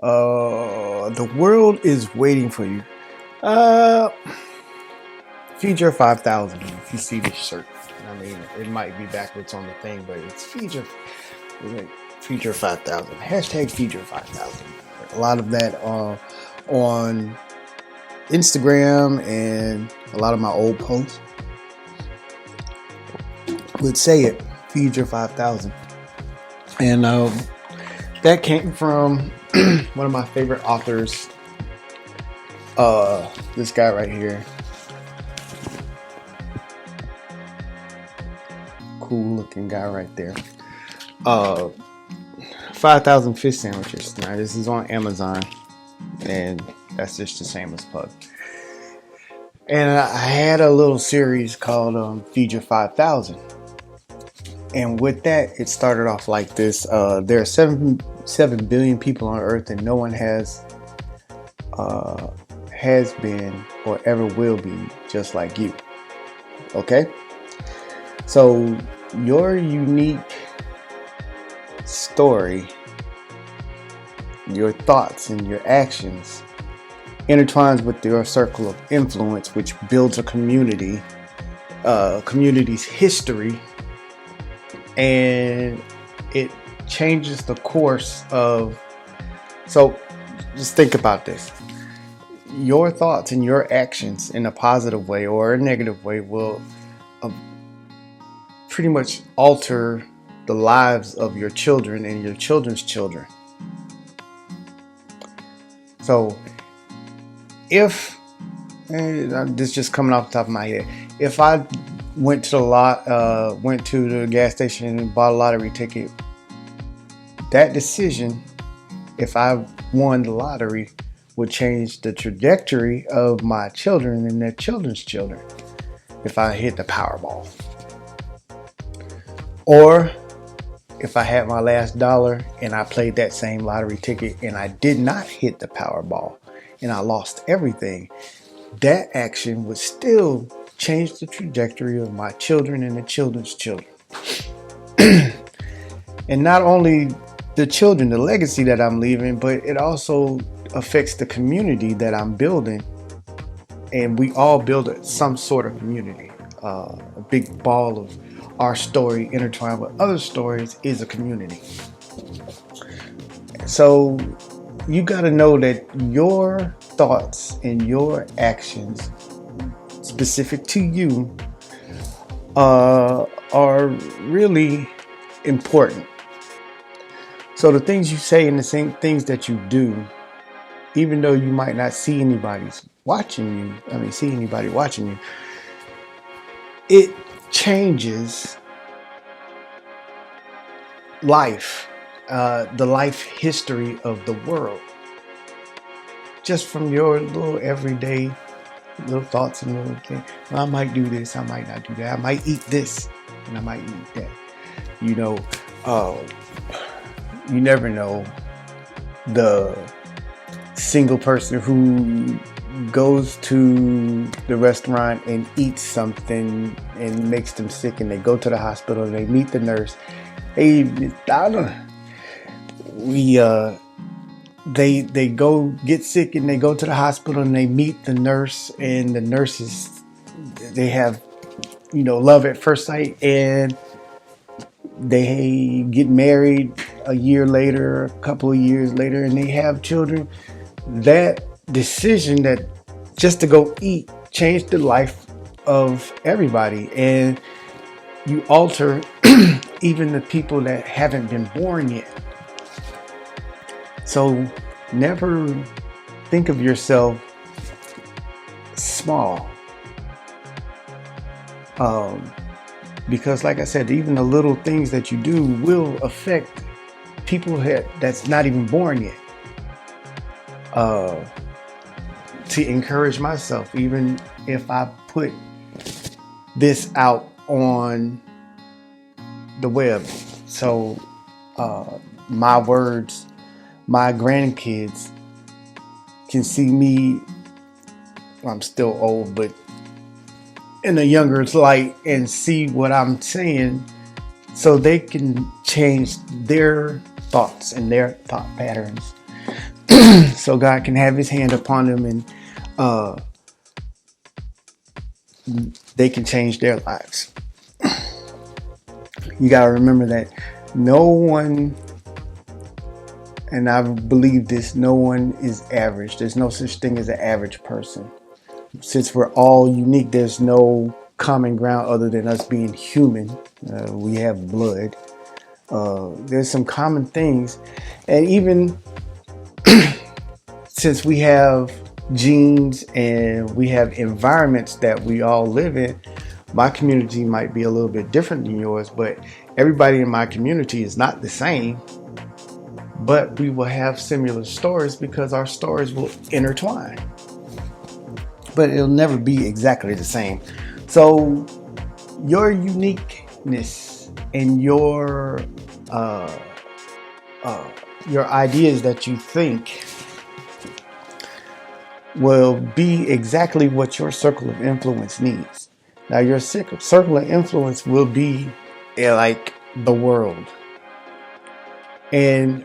The world is waiting for you. Uh, Feature 5,000. If you see this shirt, I mean, it might be backwards on the thing, but it's Feature 5,000. Hashtag Feature 5,000. A lot of that on Instagram and a lot of my old posts would say it. Feature 5,000. And that came from one of my favorite authors. This guy right here. Cool looking guy right there. 5,000 fish sandwiches. Now this is on Amazon, and that's just a shameless plug. And I had a little series called Feature 5,000. And with that, it started off like this. There are 7 billion people on Earth, and no one has been or ever will be just like you. Okay? So your unique story, your thoughts and your actions intertwines with your circle of influence, which builds a community's history, and it changes the course of. So just think about this. Your thoughts and your actions in a positive way or a negative way will pretty much alter the lives of your children and your children's children. So if, and this is just coming off the top of my head, if I went to the gas station and bought a lottery ticket, that decision, if I won the lottery, would change the trajectory of my children and their children's children if I hit the Powerball. Or if I had my last dollar and I played that same lottery ticket and I did not hit the Powerball and I lost everything, that action would still change the trajectory of my children and the children's children. And not only the children, the legacy that I'm leaving, but it also affects the community that I'm building. And we all build some sort of community. A big ball of our story intertwined with other stories is a community. So you got to know that your thoughts and your actions specific to you are really important. So the things you say and the same things that you do, even though you might not see anybody watching you, it changes life, the life history of the world, just from your little everyday little thoughts and little things. Well, I might do this, I might not do that. I might eat this and I might eat that. You never know the single person who goes to the restaurant and eats something and makes them sick, and they go to the hospital and they meet the nurse. They go get sick and they go to the hospital and they meet the nurse, and the nurses, they have love at first sight, and they get married a year later, a couple of years later, and they have children. That decision that just to go eat changed the life of everybody, and you alter even the people that haven't been born yet. So never think of yourself small, because like I said, even the little things that you do will affect people that's not even born yet. To encourage myself, even if I put this out on the web, so my words, my grandkids can see me. I'm still old, but in a younger light, and see what I'm saying, so they can change their thoughts and their thought patterns so God can have his hand upon them, and uh, they can change their lives. You got to remember that no one, and I believe this, no one is average. There's no such thing as an average person. Since we're all unique, there's no common ground other than us being human. We have blood. There's some common things. And even since we have genes and we have environments that we all live in, my community might be a little bit different than yours, but everybody in my community is not the same. But we will have similar stories because our stories will intertwine. But it'll never be exactly the same. So your uniqueness and your ideas that you think will be exactly what your circle of influence needs. Now, your circle of influence will be like the world, and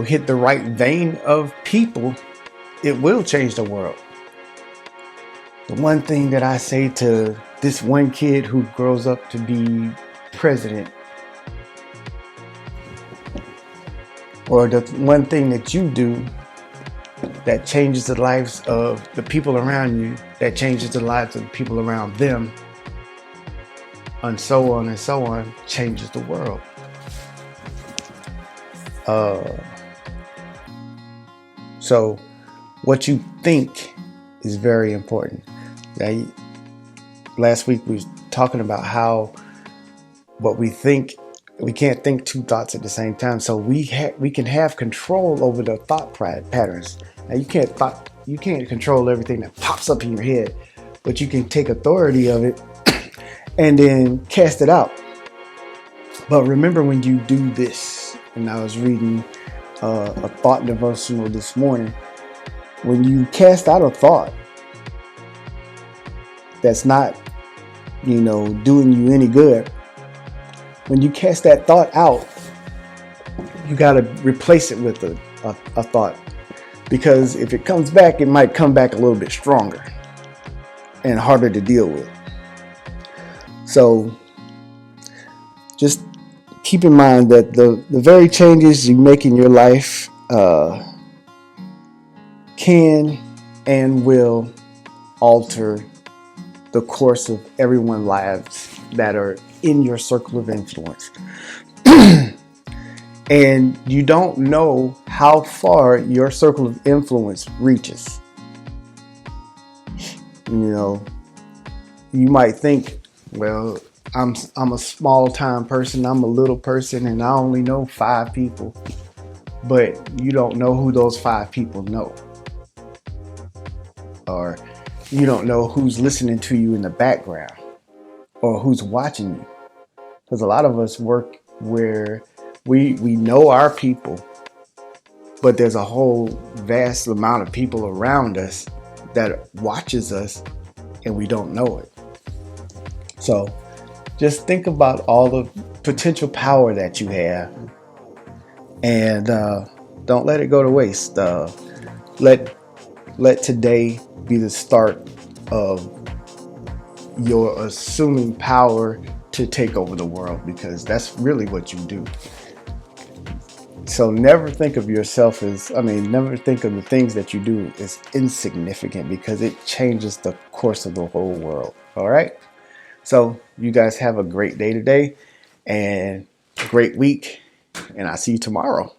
hit the right vein of people, it will change the world. The one thing that I say to this one kid who grows up to be president, or the one thing that you do that changes the lives of the people around you, that changes the lives of the people around them, and so on, changes the world. So what you think is very important. Now, last week we was talking about how what we think, we can't think two thoughts at the same time. So we can have control over the thought patterns. Now you can't control everything that pops up in your head, but you can take authority of it and then cast it out. But remember, when you do this, and I was reading a thought devotional this morning, when you cast out a thought that's not, doing you any good, when you cast that thought out, you got to replace it with a thought. Because if it comes back, it might come back a little bit stronger and harder to deal with. So just keep in mind that the very changes you make in your life can and will alter the course of everyone's lives that are in your circle of influence. And you don't know how far your circle of influence reaches. You might think, well, I'm a small time person, I'm a little person, and I only know 5 people. But you don't know who those 5 people know. Or you don't know who's listening to you in the background or who's watching you. Because a lot of us work where we know our people, but there's a whole vast amount of people around us that watches us and we don't know it. So just think about all the potential power that you have, and don't let it go to waste. Let today be the start of your assuming power to take over the world, because that's really what you do. So never think of yourself never think of the things that you do as insignificant, because it changes the course of the whole world. All right. So you guys have a great day today and great week, and I'll see you tomorrow.